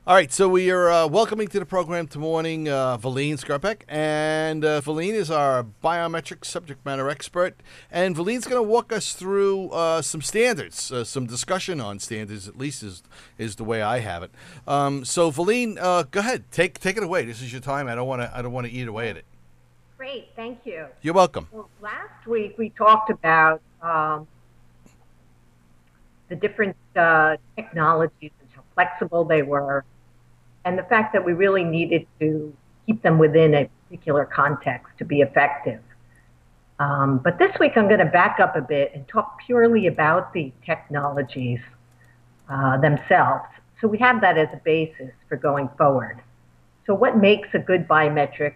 All right, so we are welcoming to the program this morning ValeneSkerpac, and Valene is our biometric subject matter expert, and Valene's going to walk us through some standards, some discussion on standards, at least is the way I have it. So Valene, go ahead, take it away. This is your time. I don't want to eat away at it. Great, thank you. You're welcome. Well, last week we talked about the different technologies and how flexible they were, and the fact that we really needed to keep them within a particular context to be effective. But this week I'm going to back up a bit and talk purely about the technologies themselves. So we have that as a basis for going forward. So what makes a good biometric,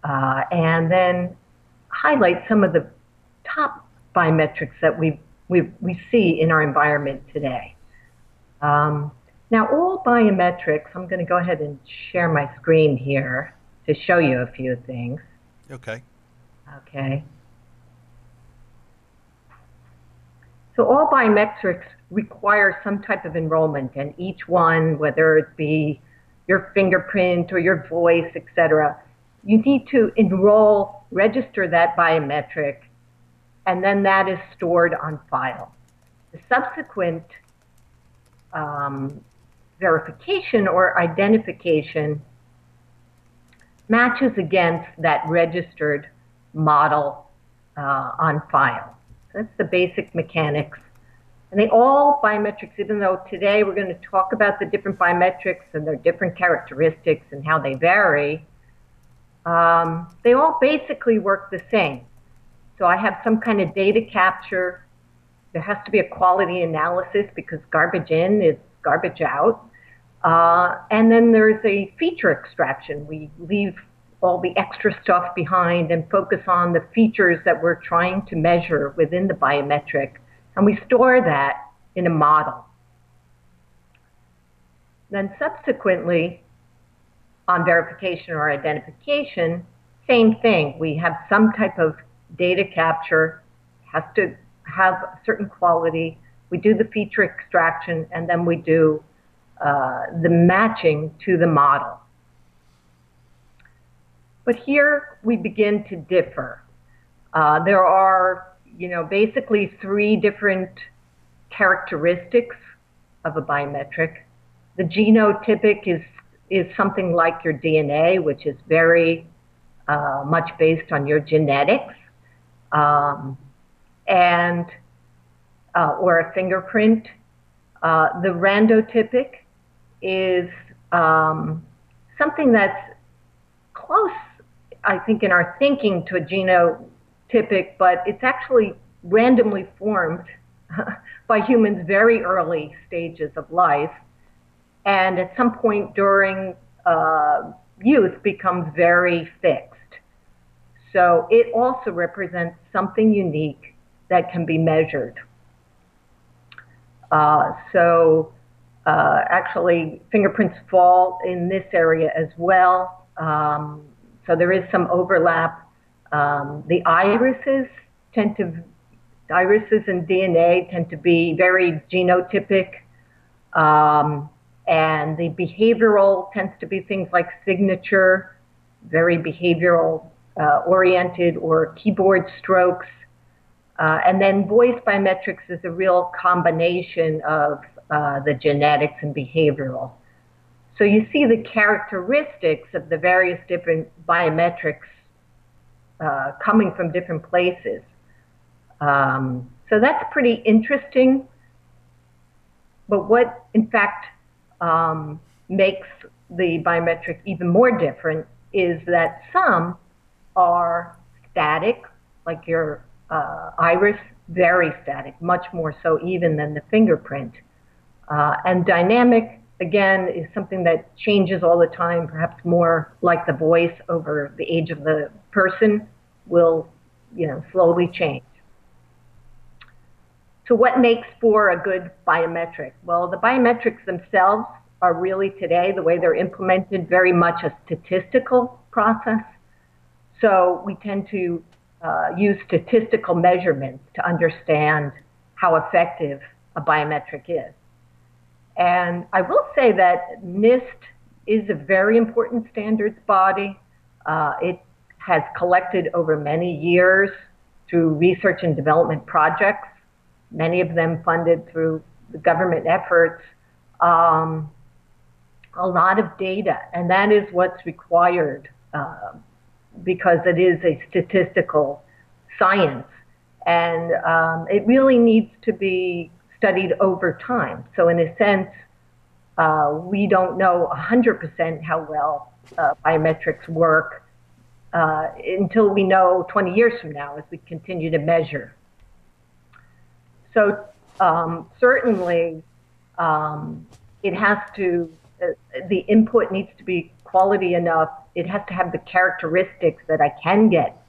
and then highlight some of the top biometrics that we see in our environment today. Now, all biometrics, I'm going to go ahead and share my screen here to show you a few things. Okay. Okay. So all biometrics require some type of enrollment, and each one, whether it be your fingerprint or your voice, etc., you need to enroll, register that biometric, and then that is stored on file. The subsequent verification or identification matches against that registered model on file. So that's the basic mechanics. And all biometrics, even though today we're going to talk about the different biometrics and their different characteristics and how they vary, they all basically work the same. So I have some kind of data capture. There has to be a quality analysis because garbage in is garbage out. And then there's a feature extraction. We leave all the extra stuff behind and focus on the features that we're trying to measure within the biometric. And we store that in a model. Then subsequently, on verification or identification, same thing. We have some type of data capture, has to have a certain quality. We do the feature extraction, and then we do the matching to the model. But here we begin to differ. There are, basically three different characteristics of a biometric. The genotypic is something like your DNA, which is very much based on your genetics, and or a fingerprint. The randotypic is something that's close, I think, in our thinking to a genotypic, but it's actually randomly formed by humans very early stages of life, and at some point during youth becomes very fixed. So it also represents something unique that can be measured. Actually, fingerprints fall in this area as well. So there is some overlap. The irises and DNA tend to be very genotypic. And the behavioral tends to be things like signature, very behavioral oriented, or keyboard strokes. And then voice biometrics is a real combination of the genetics and behavioral. So you see the characteristics of the various different biometrics coming from different places. So that's pretty interesting. But what, in fact, makes the biometric even more different is that some are static, like your iris, very static, much more so even than the fingerprint. And dynamic, again, is something that changes all the time, perhaps more like the voice over the age of the person will, slowly change. So what makes for a good biometric? Well, the biometrics themselves are really today, the way they're implemented, very much a statistical process. So we tend to use statistical measurements to understand how effective a biometric is. And I will say that NIST is a very important standards body. It has collected over many years through research and development projects, many of them funded through the government efforts, um, a lot of data, and that is what's required because it is a statistical science, and it really needs to be studied over time. So in a sense, we don't know 100% how well biometrics work until we know 20 years from now as we continue to measure. So certainly it has to, the input needs to be quality enough. It has to have the characteristics that I can get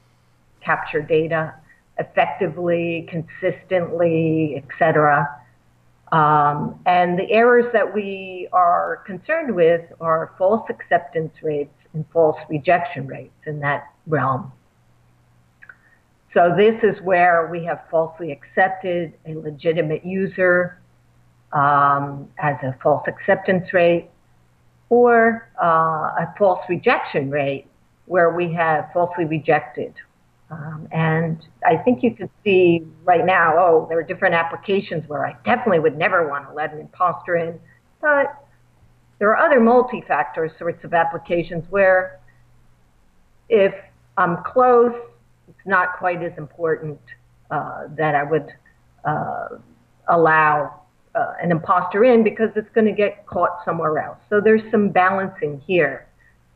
capture data effectively, consistently, et cetera. And the errors that we are concerned with are false acceptance rates and false rejection rates in that realm. So this is where we have falsely accepted a legitimate user as a false acceptance rate, or a false rejection rate where we have falsely rejected. And I think you can see right now, oh, there are different applications where I definitely would never want to let an imposter in, but there are other multi-factor sorts of applications where if I'm close, it's not quite as important that I would allow an imposter in because it's going to get caught somewhere else. So there's some balancing here.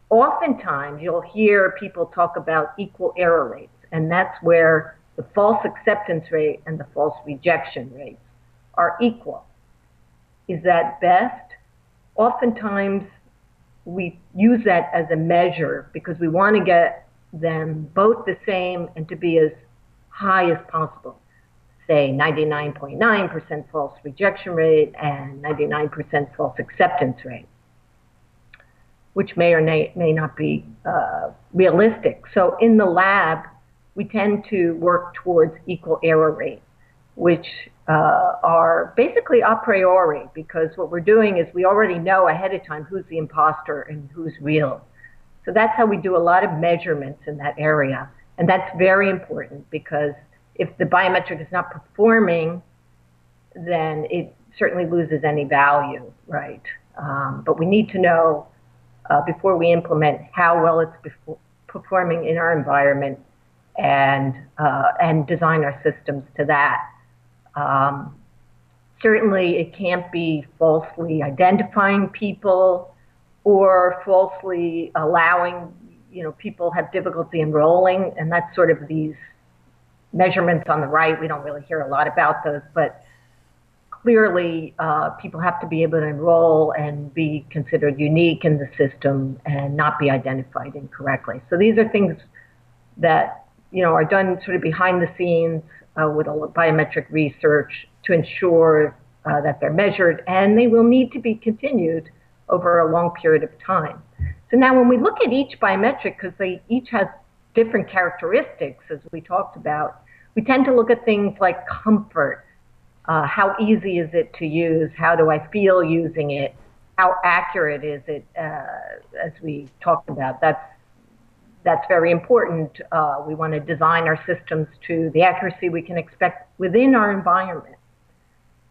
Oftentimes, you'll hear people talk about equal error rates, and that's where the false acceptance rate and the false rejection rates are equal. Is that best? Oftentimes, we use that as a measure because we want to get them both the same and to be as high as possible. Say 99.9% false rejection rate and 99% false acceptance rate, which may or may not be realistic. So in the lab, we tend to work towards equal error rate, which are basically a priori, because what we're doing is we already know ahead of time who's the imposter and who's real. So that's how we do a lot of measurements in that area. And that's very important because if the biometric is not performing, then it certainly loses any value, right? But we need to know before we implement how well it's performing in our environment and design our systems to that. Certainly, it can't be falsely identifying people or falsely allowing, people have difficulty enrolling, and that's sort of these measurements on the right. We don't really hear a lot about those, but clearly people have to be able to enroll and be considered unique in the system and not be identified incorrectly. So these are things that are done sort of behind the scenes with biometric research to ensure that they're measured, and they will need to be continued over a long period of time. So now when we look at each biometric, because they each have different characteristics, as we talked about, we tend to look at things like comfort. How easy is it to use? How do I feel using it? How accurate is it? As we talked about, that's very important. We want to design our systems to the accuracy we can expect within our environment.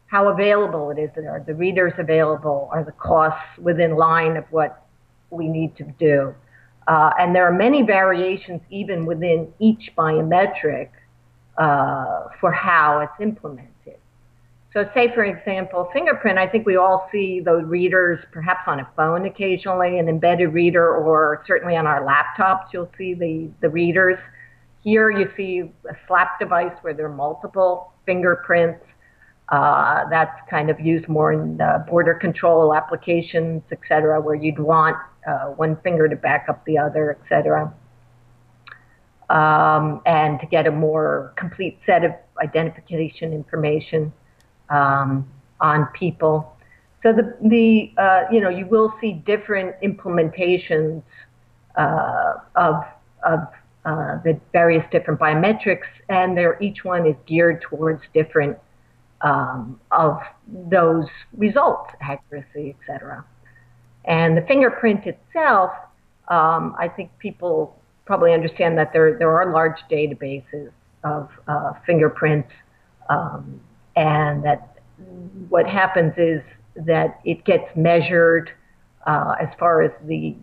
How available it is. Are the readers available? Are the costs within line of what we need to do? And there are many variations even within each biometric for how it's implemented. So say, for example, fingerprint, I think we all see those readers perhaps on a phone occasionally, an embedded reader, or certainly on our laptops, you'll see the readers. Here you see a slap device where there are multiple fingerprints. That's kind of used more in border control applications, et cetera, where you'd want one finger to back up the other, et cetera. And to get a more complete set of identification information on people. So you will see different implementations of the various different biometrics, and each one is geared towards different of those results, accuracy, etc. And the fingerprint itself, I think people probably understand that there are large databases of fingerprints, and that what happens is that it gets measured as far as the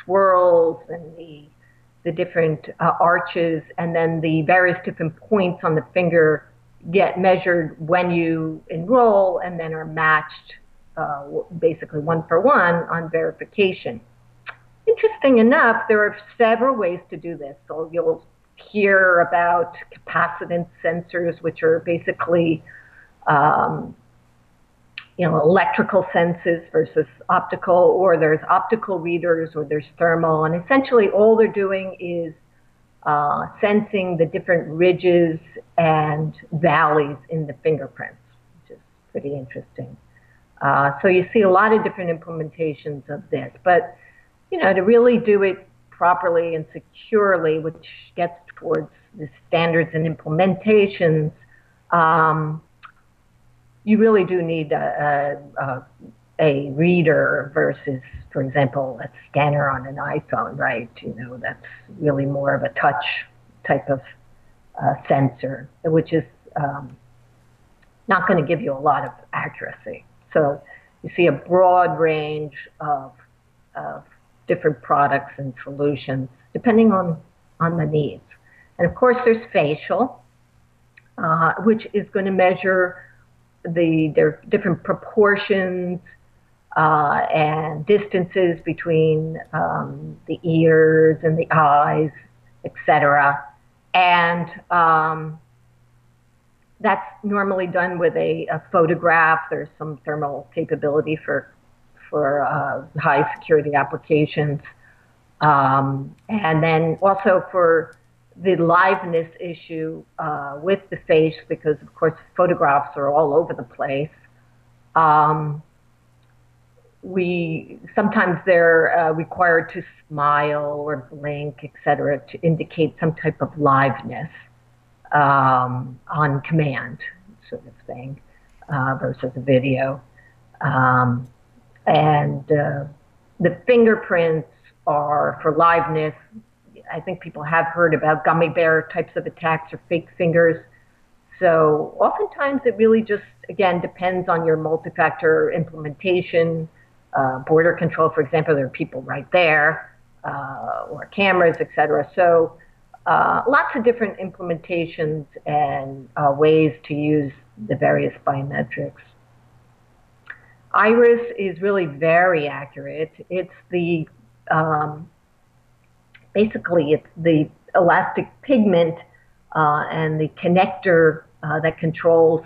swirls and the different arches, and then the various different points on the finger get measured when you enroll and then are matched basically one for one on verification. Interesting enough, there are several ways to do this. So you'll hear about capacitance sensors, which are basically electrical senses versus optical, or there's optical readers, or there's thermal, and essentially all they're doing is sensing the different ridges and valleys in the fingerprints, which is pretty interesting. So you see a lot of different implementations of this, but to really do it properly and securely, which gets towards the standards and implementations, you really do need a reader versus, for example, a scanner on an iPhone, right? That's really more of a touch type of sensor, which is not going to give you a lot of accuracy. So you see a broad range of different products and solutions depending on the needs. And of course, there's facial, which is going to measure their different proportions and distances between the ears and the eyes, etc. And that's normally done with a photograph. There's some thermal capability for high security applications. And then also for the liveness issue with the face, because of course photographs are all over the place. Sometimes they're required to smile or blink, etc., to indicate some type of liveness on command, sort of thing, versus a video. And the fingerprints are for liveness. I think people have heard about gummy bear types of attacks or fake fingers. So oftentimes it really just, again, depends on your multi-factor implementation. Border control, for example, there are people right there, or cameras, etc. So lots of different implementations and ways to use the various biometrics. Iris is really very accurate. It's basically it's the elastic pigment and the connector that controls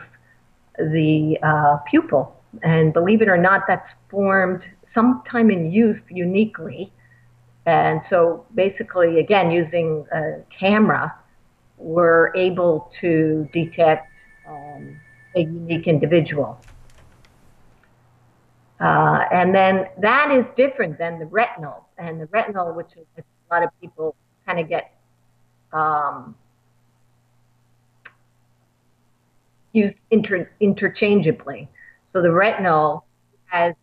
the pupil. And believe it or not, that's formed sometime in youth uniquely. And so basically, again, using a camera, we're able to detect a unique individual. And then that is different than the retinal. And the retinal, which is a lot of people kind of get used interchangeably. So the retinal has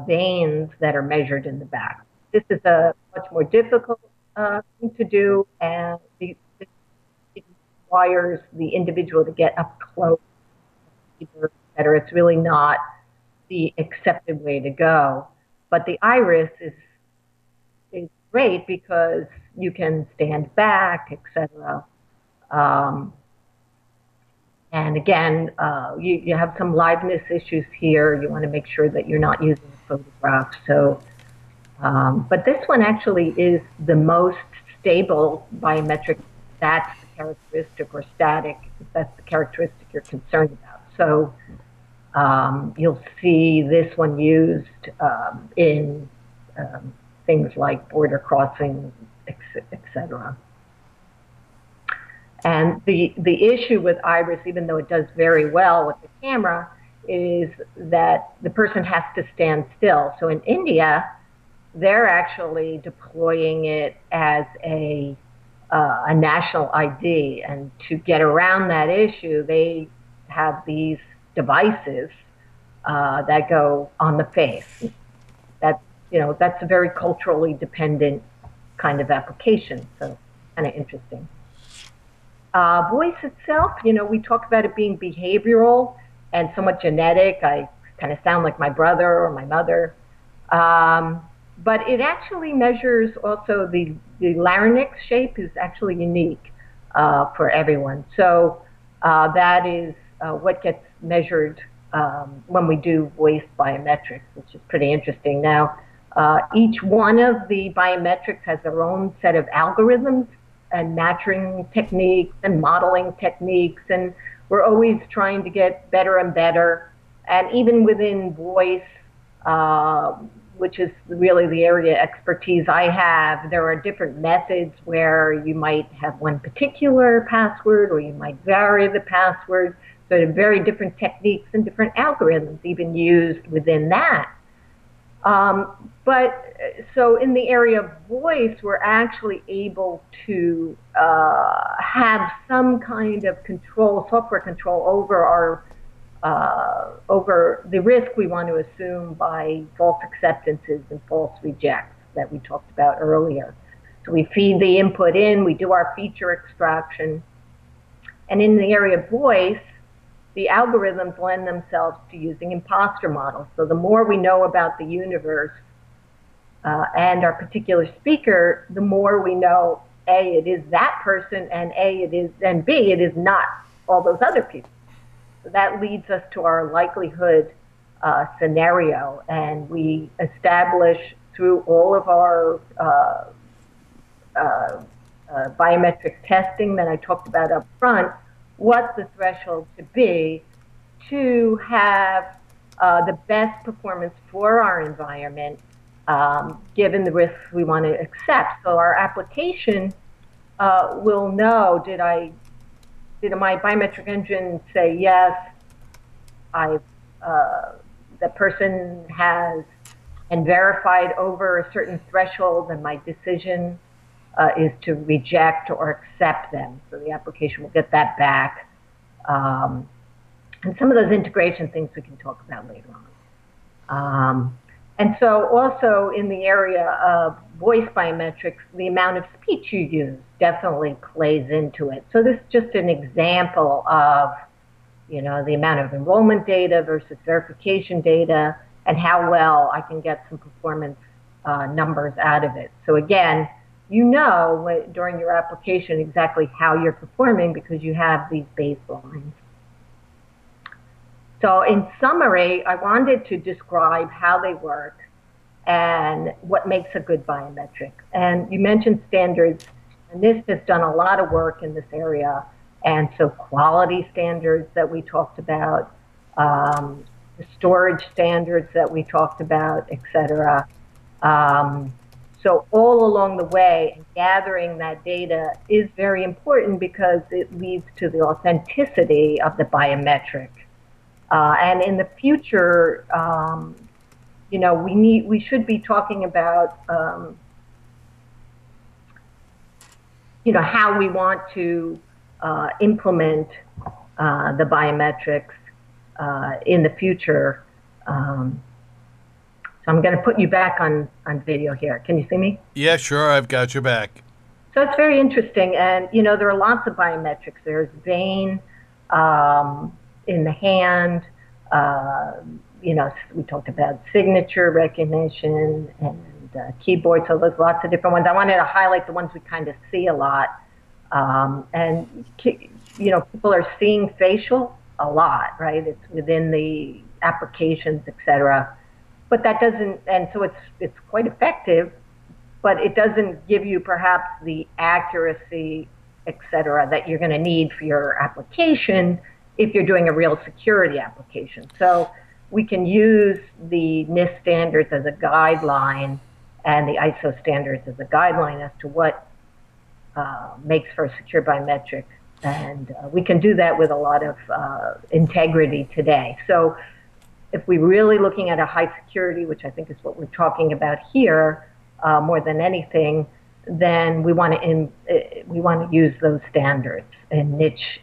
veins that are measured in the back. This is a much more difficult thing to do, and it requires the individual to get up close, etc. It's really not the accepted way to go. But the iris is great because you can stand back, etc. And again, you have some liveness issues here. You want to make sure that you're not using a photograph. So, but this one actually is the most stable biometric. That's the characteristic, or static, if that's the characteristic you're concerned about. So you'll see this one used in things like border crossing, etc. And the issue with iris, even though it does very well with the camera, is that the person has to stand still. So in India, they're actually deploying it as a national ID. And to get around that issue, they have these devices that go on the face. That, that's a very culturally dependent kind of application, so kind of interesting. Voice itself, we talk about it being behavioral and somewhat genetic. I kind of sound like my brother or my mother. But it actually measures also the larynx shape is actually unique for everyone. So that is what gets measured when we do voice biometrics, which is pretty interesting. Now, each one of the biometrics has their own set of algorithms and matching techniques and modeling techniques, and we're always trying to get better and better. And even within voice, which is really the area expertise I have, there are different methods where you might have one particular password or you might vary the password. So there are very different techniques and different algorithms even used within that. So in the area of voice, we're actually able to have some kind of control, software control over our over the risk we want to assume by false acceptances and false rejects that we talked about earlier. So we feed the input in, we do our feature extraction, and in the area of voice, the algorithms lend themselves to using imposter models. So the more we know about the universe and our particular speaker, the more we know, A, it is that person, and B, it is not all those other people. So that leads us to our likelihood scenario, and we establish through all of our biometric testing that I talked about up front what the threshold should be to have the best performance for our environment given the risks we want to accept. So our application will know, did my biometric engine say, yes, the person has and verified over a certain threshold, and my decision is to reject or accept them. So the application will get that back. And some of those integration things we can talk about later on. And so also in the area of voice biometrics, the amount of speech you use definitely plays into it. So this is just an example of, the amount of enrollment data versus verification data and how well I can get some performance numbers out of it. So again, during your application exactly how you're performing because you have these baselines. So in summary, I wanted to describe how they work and what makes a good biometric. And you mentioned standards, and this has done a lot of work in this area. And so quality standards that we talked about, the storage standards that we talked about, et cetera. So all along the way, gathering that data is very important because it leads to the authenticity of the biometric. And in the future, we should be talking about, how we want to implement the biometrics in the future. So I'm going to put you back on video here. Can you see me? Yeah, sure. I've got your back. So it's very interesting. And, there are lots of biometrics. There's vein in the hand. We talked about signature recognition and keyboard. So there's lots of different ones. I wanted to highlight the ones we kind of see a lot. And, people are seeing facial a lot, right? It's within the applications, et cetera. But that doesn't, and so it's quite effective, but it doesn't give you perhaps the accuracy, et cetera, that you're going to need for your application if you're doing a real security application. So we can use the NIST standards as a guideline and the ISO standards as a guideline as to what makes for a secure biometric. And we can do that with a lot of integrity today. So if we're really looking at a high security, which I think is what we're talking about here more than anything, then we want to use those standards in niche,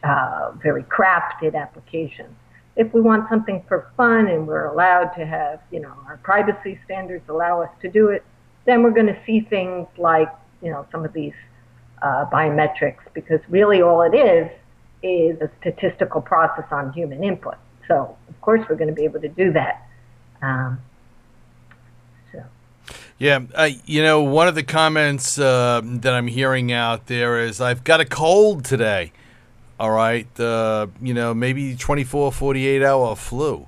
very crafted applications. if we want something for fun and we're allowed to have, our privacy standards allow us to do it, then we're going to see things like, some of these biometrics, because really all it is a statistical process on human input. So, of course, we're going to be able to do that. Yeah, one of the comments that I'm hearing out there is, I've got a cold today. All right, maybe 24, 48-hour flu.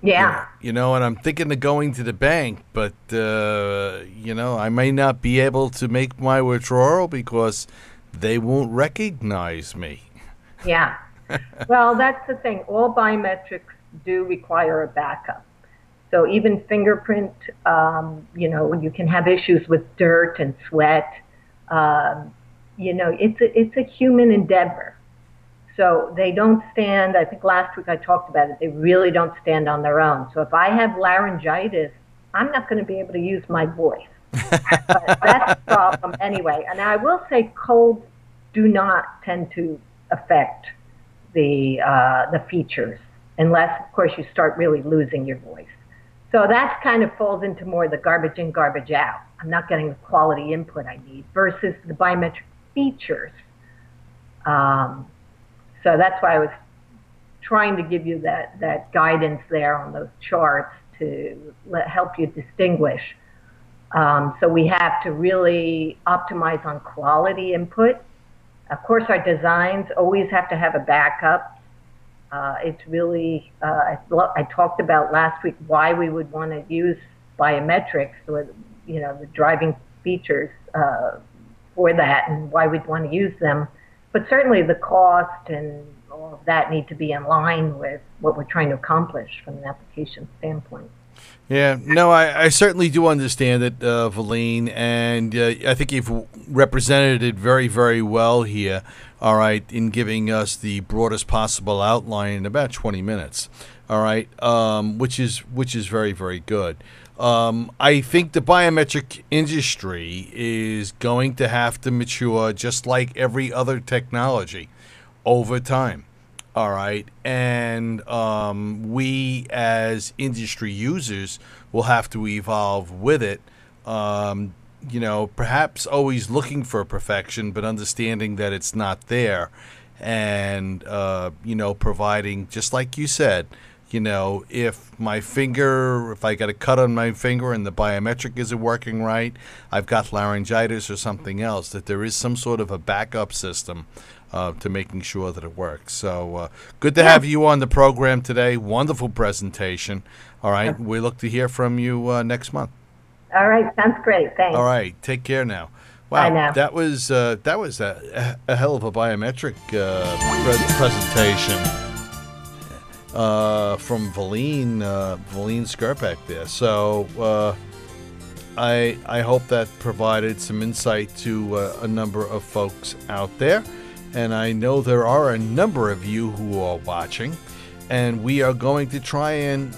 Yeah. And I'm thinking of going to the bank, but, I may not be able to make my withdrawal because they won't recognize me. Yeah. Well, that's the thing. All biometrics do require a backup. So even fingerprint, you can have issues with dirt and sweat. It's a human endeavor. So they don't stand, I think last week I talked about it, they really don't stand on their own. So if I have laryngitis, I'm not going to be able to use my voice. But that's the problem anyway. And I will say colds do not tend to affect the features, unless, of course, you start really losing your voice. So that kind of falls into more the garbage in, garbage out. I'm not getting the quality input I need versus the biometric features. So that's why I was trying to give you that guidance there on those charts to help you distinguish. So we have to really optimize on quality input. Of course, our designs always have to have a backup. It's really, I talked about last week why we would want to use biometrics, or, the driving features for that, and why we'd want to use them. But certainly the cost and all of that need to be in line with what we're trying to accomplish from an application standpoint. Yeah, no, I certainly do understand it, Valene, and I think you've represented it very, very well here, all right, in giving us the broadest possible outline in about 20 minutes, all right, which is very, very good. I think the biometric industry is going to have to mature just like every other technology over time. All right. And we as industry users will have to evolve with it, perhaps always looking for perfection, but understanding that it's not there. And, providing, just like you said, if I got a cut on my finger and the biometric isn't working right, I've got laryngitis or something else, that there is some sort of a backup system to making sure that it works. So good to have you on the program today. Wonderful presentation. All right. We look to hear from you next month. All right. Sounds great. Thanks. All right. Take care now. Wow. Bye now. That was a hell of a biometric presentation from ValeneSkerpac there. So I hope that provided some insight to a number of folks out there. And I know there are a number of you who are watching, and we are going to try and